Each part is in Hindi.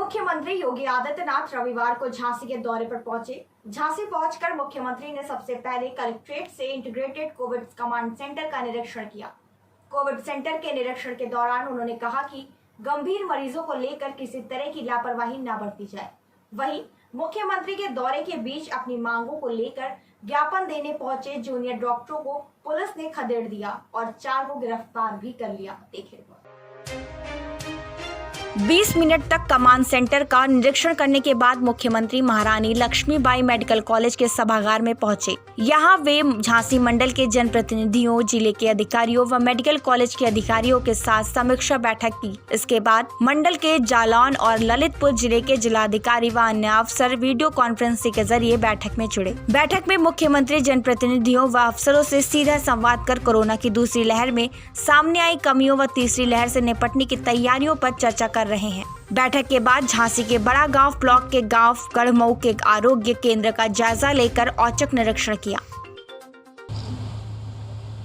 मुख्यमंत्री योगी आदित्यनाथ रविवार को झांसी के दौरे पर पहुंचे। झांसी पहुंचकर मुख्यमंत्री ने सबसे पहले कलेक्ट्रेट से इंटीग्रेटेड कोविड कमांड सेंटर का निरीक्षण किया। कोविड सेंटर के निरीक्षण के दौरान उन्होंने कहा कि गंभीर मरीजों को लेकर किसी तरह की लापरवाही न बरती जाए। वहीं मुख्यमंत्री के दौरे के बीच अपनी मांगों को लेकर ज्ञापन देने पहुंचे जूनियर डॉक्टरों को पुलिस ने खदेड़ दिया और 4 को गिरफ्तार भी कर लिया। देखिए 20 मिनट तक कमांड सेंटर का निरीक्षण करने के बाद मुख्यमंत्री महारानी लक्ष्मीबाई मेडिकल कॉलेज के सभागार में पहुंचे। यहां वे झांसी मंडल के जनप्रतिनिधियों, जिले के अधिकारियों व मेडिकल कॉलेज के अधिकारियों के साथ समीक्षा बैठक की। इसके बाद मंडल के जालौन और ललितपुर जिले के जिलाधिकारी व अन्य अफसर वीडियो कॉन्फ्रेंसिंग के जरिए बैठक में जुड़े। बैठक में मुख्यमंत्री जनप्रतिनिधियों व अफसरों से सीधा संवाद कर कोरोना की दूसरी लहर में सामने आई कमियों व तीसरी लहर से निपटने की तैयारियों पर चर्चा कर रहे हैं। बैठक के बाद झांसी के बड़ा गांव ब्लॉक के गांव गढ़मऊ के आरोग्य केंद्र का जायजा लेकर औचक निरीक्षण किया।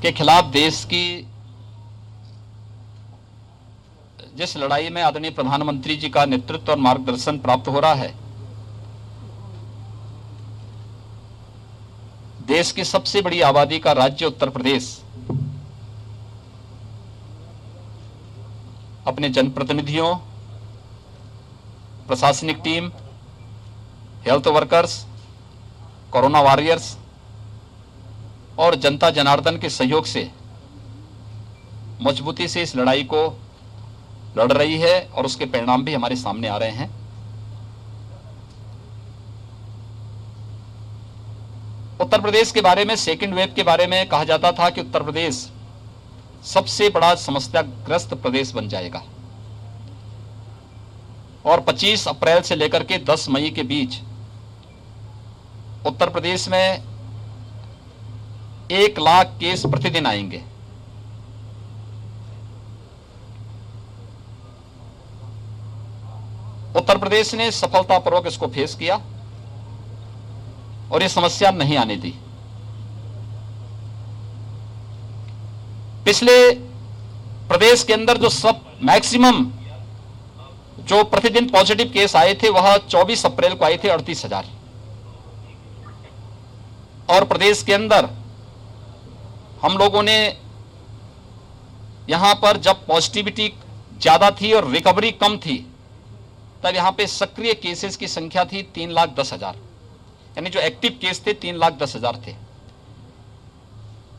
के खिलाफ देश की जिस लड़ाई में आदरणीय प्रधानमंत्री जी का नेतृत्व और मार्गदर्शन प्राप्त हो रहा है, देश की सबसे बड़ी आबादी का राज्य उत्तर प्रदेश अपने जनप्रतिनिधियों, प्रशासनिक team, health workers, corona warriors और जनता जनार्दन के सहयोग से मजबूती से इस लड़ाई को लड़ रही है और उसके परिणाम भी हमारे सामने आ रहे हैं। उत्तर प्रदेश के बारे में, सेकेंड वेव के बारे में कहा जाता था कि उत्तर प्रदेश सबसे बड़ा समस्याग्रस्त प्रदेश बन जाएगा और 25 अप्रैल से लेकर के 10 मई के बीच उत्तर प्रदेश में 1 लाख केस प्रतिदिन आएंगे। उत्तर प्रदेश ने सफलतापूर्वक इसको फेस किया और ये समस्या नहीं आने दी। पिछले प्रदेश के अंदर जो सब मैक्सिमम जो प्रतिदिन पॉजिटिव केस आए थे वह 24 अप्रैल को आए थे 38,000 और प्रदेश के अंदर हम लोगों ने यहां पर जब पॉजिटिविटी ज्यादा थी और रिकवरी कम थी तब यहां पे सक्रिय केसेस की संख्या थी 3,10,000, यानी जो एक्टिव केस थे 3,10,000 थे।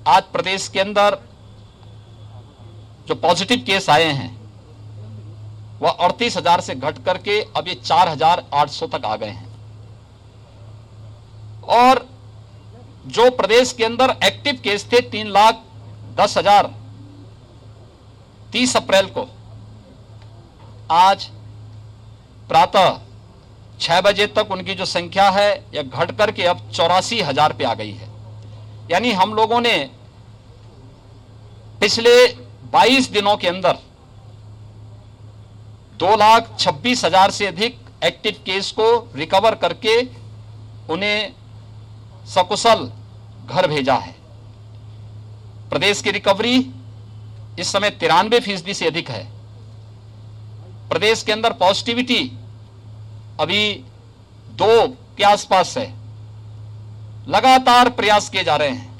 आज प्रदेश के अंदर जो पॉजिटिव केस आए हैं वह 38,000 से घट करके अब ये 4,800 तक आ गए हैं और जो प्रदेश के अंदर एक्टिव केस थे 3,10,000 30 अप्रैल को, आज प्रातः 6 बजे तक उनकी जो संख्या है यह घट करके अब 84,000 पे आ गई है। यानी हम लोगों ने पिछले 22 दिनों के अंदर 2,26,000 से अधिक एक्टिव केस को रिकवर करके उन्हें सकुशल घर भेजा है। प्रदेश की रिकवरी इस समय 93% से अधिक है। प्रदेश के अंदर पॉजिटिविटी अभी 2 के आसपास है। लगातार प्रयास किए जा रहे हैं।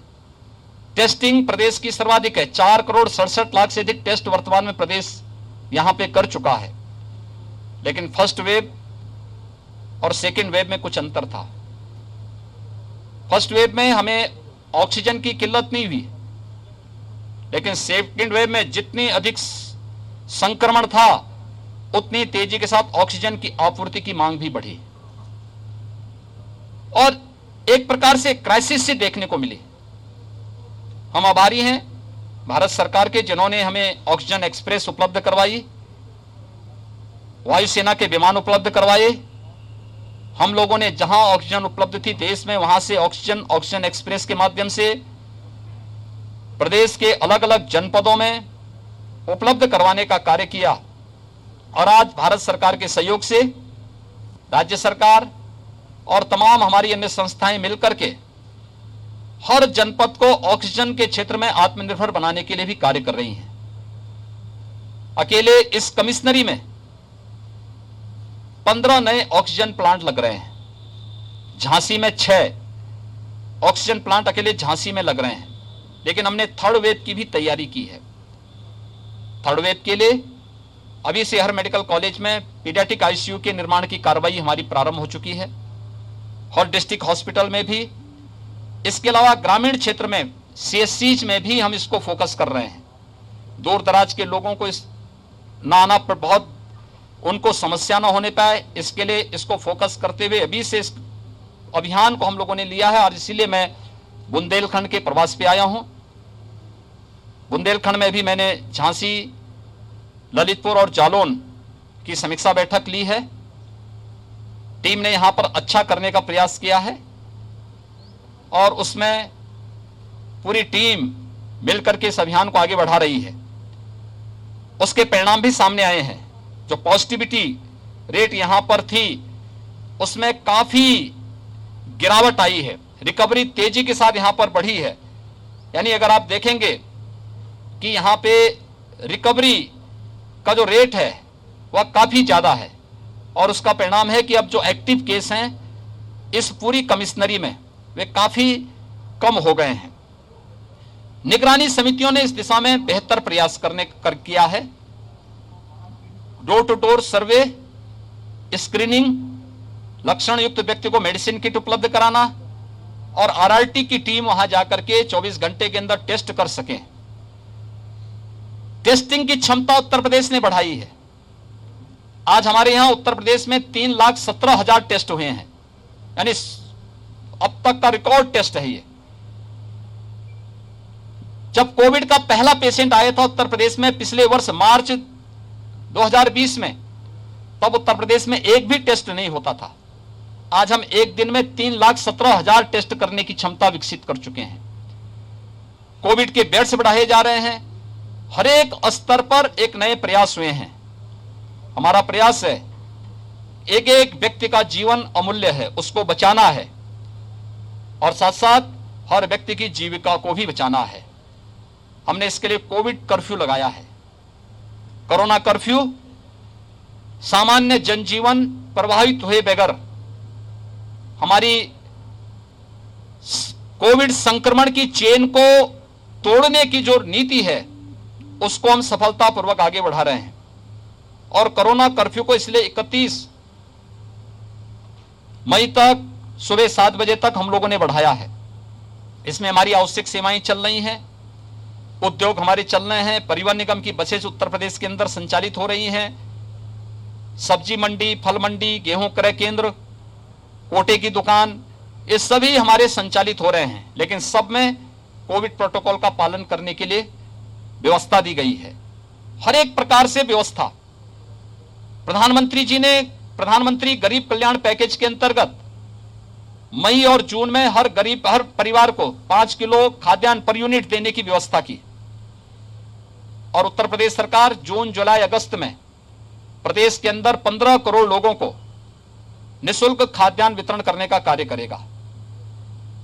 टेस्टिंग प्रदेश की सर्वाधिक है। 4,67,00,000 से अधिक टेस्ट वर्तमान में प्रदेश यहां पे कर चुका है, लेकिन फर्स्ट वेव और सेकेंड वेव में कुछ अंतर था। फर्स्ट वेव में हमें ऑक्सीजन की किल्लत नहीं हुई, लेकिन सेकेंड वेव में जितनी अधिक संक्रमण था उतनी तेजी के साथ ऑक्सीजन की आपूर्ति की मांग भी बढ़ी और एक प्रकार से क्राइसिस से देखने को मिली। हम आभारी हैं भारत सरकार के, जिन्होंने हमें ऑक्सीजन एक्सप्रेस उपलब्ध करवाई, वायुसेना के विमान उपलब्ध करवाए। हम लोगों ने जहां ऑक्सीजन उपलब्ध थी देश में, वहां से ऑक्सीजन एक्सप्रेस के माध्यम से प्रदेश के अलग अलग जनपदों में उपलब्ध करवाने का कार्य किया और आज भारत सरकार के सहयोग से राज्य सरकार और तमाम हमारी अन्य संस्थाएं मिलकर के हर जनपद को ऑक्सीजन के क्षेत्र में आत्मनिर्भर बनाने के लिए भी कार्य कर रही हैं। अकेले इस कमिश्नरी में 15 नए ऑक्सीजन प्लांट लग रहे हैं। झांसी में 6 ऑक्सीजन प्लांट अकेले झांसी में लग रहे हैं। लेकिन हमने थर्ड वेव की भी तैयारी की है। थर्ड वेव के लिए अभी से हर मेडिकल कॉलेज में पीडियाट्रिक आईसीयू के निर्माण की कार्रवाई हमारी प्रारंभ हो चुकी है, हर डिस्ट्रिक्ट हॉस्पिटल में भी। इसके अलावा ग्रामीण क्षेत्र में सीएससीज में भी हम इसको फोकस कर रहे हैं। दूर दराज के लोगों को इस ना आना पर बहुत उनको समस्या ना होने पाए, इसके लिए इसको फोकस करते हुए अभी से इस अभियान को हम लोगों ने लिया है। और इसीलिए मैं बुंदेलखंड के प्रवास पे आया हूं। बुंदेलखंड में भी मैंने झांसी, ललितपुर और जालौन की समीक्षा बैठक ली है। टीम ने यहां पर अच्छा करने का प्रयास किया है और उसमें पूरी टीम मिलकर के इस अभियान को आगे बढ़ा रही है। उसके परिणाम भी सामने आए हैं। जो पॉजिटिविटी रेट यहां पर थी उसमें काफी गिरावट आई है, रिकवरी तेजी के साथ यहां पर बढ़ी है। यानी अगर आप देखेंगे कि यहां पे रिकवरी का जो रेट है वह काफी ज्यादा है और उसका परिणाम है कि अब जो एक्टिव केस हैं इस पूरी कमिश्नरी में वे काफी कम हो गए हैं। निगरानी समितियों ने इस दिशा में बेहतर प्रयास किया है। Door to door survey, screening, लक्षण युक्त व्यक्ति को मेडिसिन किट उपलब्ध कराना और आरआरटी की टीम वहां जाकर के 24 घंटे के अंदर टेस्ट कर सके। टेस्टिंग की क्षमता उत्तर प्रदेश ने बढ़ाई है। आज हमारे यहां उत्तर प्रदेश में 3,17,000 टेस्ट हुए हैं, यानी अब तक का रिकॉर्ड टेस्ट है ये। जब कोविड का पहला पेशेंट आया था उत्तर प्रदेश में पिछले वर्ष मार्च 2020 में, तब उत्तर प्रदेश में एक भी टेस्ट नहीं होता था। आज हम एक दिन में 3,17,000 टेस्ट करने की क्षमता विकसित कर चुके हैं। कोविड के बेड्स बढ़ाए जा रहे हैं। हर एक स्तर पर एक नए प्रयास हुए हैं। हमारा प्रयास है एक एक व्यक्ति का जीवन अमूल्य है, उसको बचाना है और साथ साथ हर व्यक्ति की जीविका को भी बचाना है। हमने इसके लिए कोविड कर्फ्यू लगाया है। कोरोना कर्फ्यू सामान्य जनजीवन प्रभावित हुए बगैर हमारी कोविड संक्रमण की चेन को तोड़ने की जो नीति है उसको हम सफलतापूर्वक आगे बढ़ा रहे हैं। और कोरोना कर्फ्यू को इसलिए 31 मई तक सुबह 7 बजे तक हम लोगों ने बढ़ाया है। इसमें हमारी आवश्यक सेवाएं चल रही हैं, उद्योग हमारे चल रहे हैं, परिवहन निगम की बसेस उत्तर प्रदेश के अंदर संचालित हो रही हैं, सब्जी मंडी, फल मंडी, गेहूं क्रय केंद्र, कोटे की दुकान, ये सभी हमारे संचालित हो रहे हैं। लेकिन सब में कोविड प्रोटोकॉल का पालन करने के लिए व्यवस्था दी गई है। हर एक प्रकार से व्यवस्था प्रधानमंत्री जी ने प्रधानमंत्री गरीब कल्याण पैकेज के अंतर्गत मई और जून में हर परिवार को 5 किलो खाद्यान्न पर यूनिट देने की व्यवस्था की। और उत्तर प्रदेश सरकार जून, जुलाई, अगस्त में प्रदेश के अंदर 15 करोड़ लोगों को निःशुल्क खाद्यान्न वितरण करने का कार्य करेगा।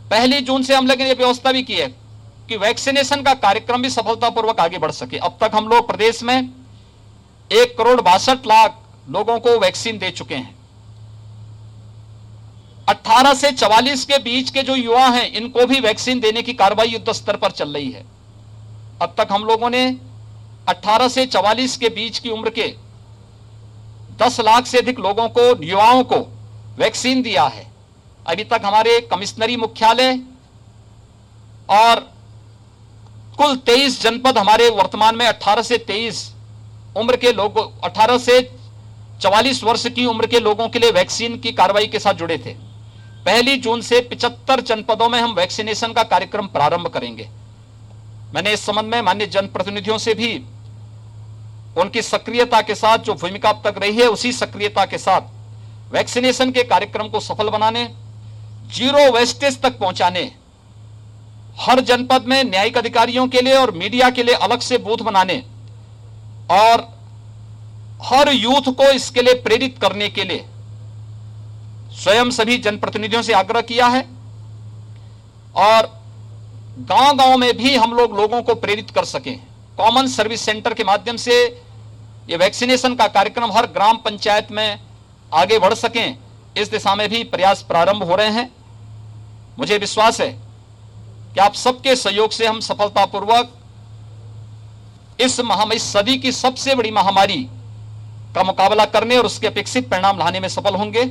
1 जून से हम लोगों ने यह व्यवस्था भी की है कि वैक्सीनेशन का कार्यक्रम भी सफलतापूर्वक आगे बढ़ सके। अब तक हम लोग प्रदेश में 1,62,00,000 लोगों को वैक्सीन दे चुके हैं। 18 से 44 के बीच के जो युवा हैं इनको भी वैक्सीन देने की कार्रवाई युद्ध स्तर पर चल रही है। अब तक हम लोगों ने 18 से 44 के बीच की उम्र के 10 लाख से अधिक लोगों को, युवाओं को वैक्सीन दिया है। अभी तक हमारे कमिश्नरी मुख्यालय और कुल 23 जनपद हमारे वर्तमान में 18 से 23 उम्र के लोगों, 18 से 44 वर्ष की उम्र के लोगों के लिए वैक्सीन की कार्रवाई के साथ जुड़े थे। 1 जून से 75 जनपदों में हम वैक्सीनेशन का कार्यक्रम प्रारंभ करेंगे। मैंने इस संबंध में माननीय जनप्रतिनिधियों से भी उनकी सक्रियता के साथ जो भूमिका अब तक रही है उसी सक्रियता के साथ वैक्सीनेशन के कार्यक्रम को सफल बनाने, जीरो वेस्टेज तक पहुंचाने, हर जनपद में न्यायिक अधिकारियों के लिए और मीडिया के लिए अलग से बूथ बनाने और हर यूथ को इसके लिए प्रेरित करने के लिए स्वयं सभी जनप्रतिनिधियों से आग्रह किया है। और गांव-गांव में भी हम लोग लोगों को प्रेरित कर सकें। कॉमन सर्विस सेंटर के माध्यम से ये वैक्सीनेशन का कार्यक्रम हर ग्राम पंचायत में आगे बढ़ सकें, इस दिशा में भी प्रयास प्रारंभ हो रहे हैं। मुझे विश्वास है कि आप सबके सहयोग से हम सफलतापूर्वक इस सदी की सबसे बड़ी महामारी का मुकाबला करने और उसके अपेक्षित परिणाम लाने में सफल होंगे।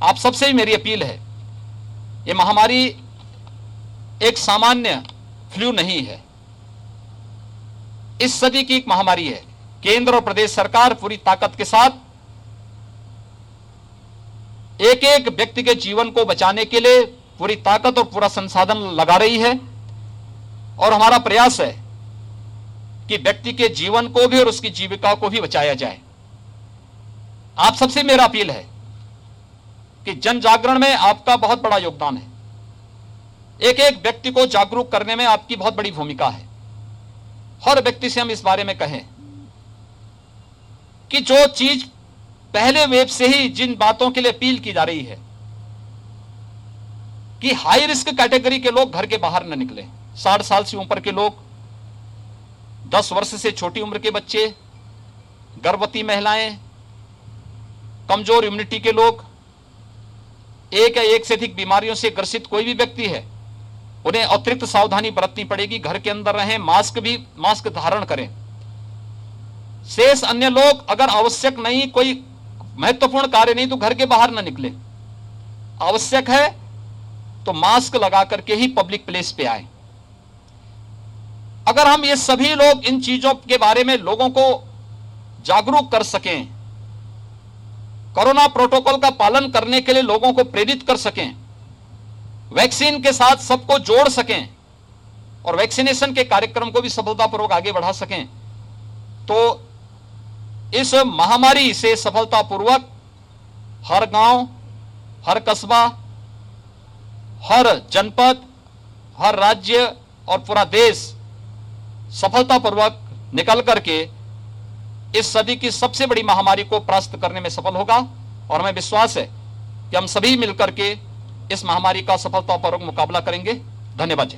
आप सबसे भी मेरी अपील है, ये महामारी एक सामान्य फ्लू नहीं है, इस सदी की एक महामारी है। केंद्र और प्रदेश सरकार पूरी ताकत के साथ एक एक व्यक्ति के जीवन को बचाने के लिए पूरी ताकत और पूरा संसाधन लगा रही है, और हमारा प्रयास है कि व्यक्ति के जीवन को भी और उसकी जीविका को भी बचाया जाए। आप सबसे मेरा अपील है कि जन जागरण में आपका बहुत बड़ा योगदान है। एक एक व्यक्ति को जागरूक करने में आपकी बहुत बड़ी भूमिका है। हर व्यक्ति से हम इस बारे में कहें कि जो चीज पहले वेव से ही जिन बातों के लिए अपील की जा रही है कि हाई रिस्क कैटेगरी के लोग घर के बाहर न निकलें, 60 साल से ऊपर के लोग, 10 वर्ष से छोटी उम्र के बच्चे, गर्भवती महिलाएं, कमजोर इम्यूनिटी के लोग, एक या एक से अधिक बीमारियों से ग्रसित कोई भी व्यक्ति है, उन्हें अतिरिक्त सावधानी बरतनी पड़ेगी। घर के अंदर रहें, मास्क धारण करें। शेष अन्य लोग अगर आवश्यक नहीं, कोई महत्वपूर्ण कार्य नहीं, तो घर के बाहर न निकले। आवश्यक है तो मास्क लगा करके ही पब्लिक प्लेस पे आए। अगर हम ये सभी लोग इन चीजों के बारे में लोगों को जागरूक कर सकें, कोरोना प्रोटोकॉल का पालन करने के लिए लोगों को प्रेरित कर सकें, वैक्सीन के साथ सबको जोड़ सकें और वैक्सीनेशन के कार्यक्रम को भी सफलतापूर्वक आगे बढ़ा सकें, तो इस महामारी से सफलतापूर्वक हर गांव, हर कस्बा, हर जनपद, हर राज्य और पूरा देश सफलतापूर्वक निकल करके इस सदी की सबसे बड़ी महामारी को परास्त करने में सफल होगा। और हमें विश्वास है कि हम सभी मिलकर के इस महामारी का सफलतापूर्वक मुकाबला करेंगे। धन्यवाद जी।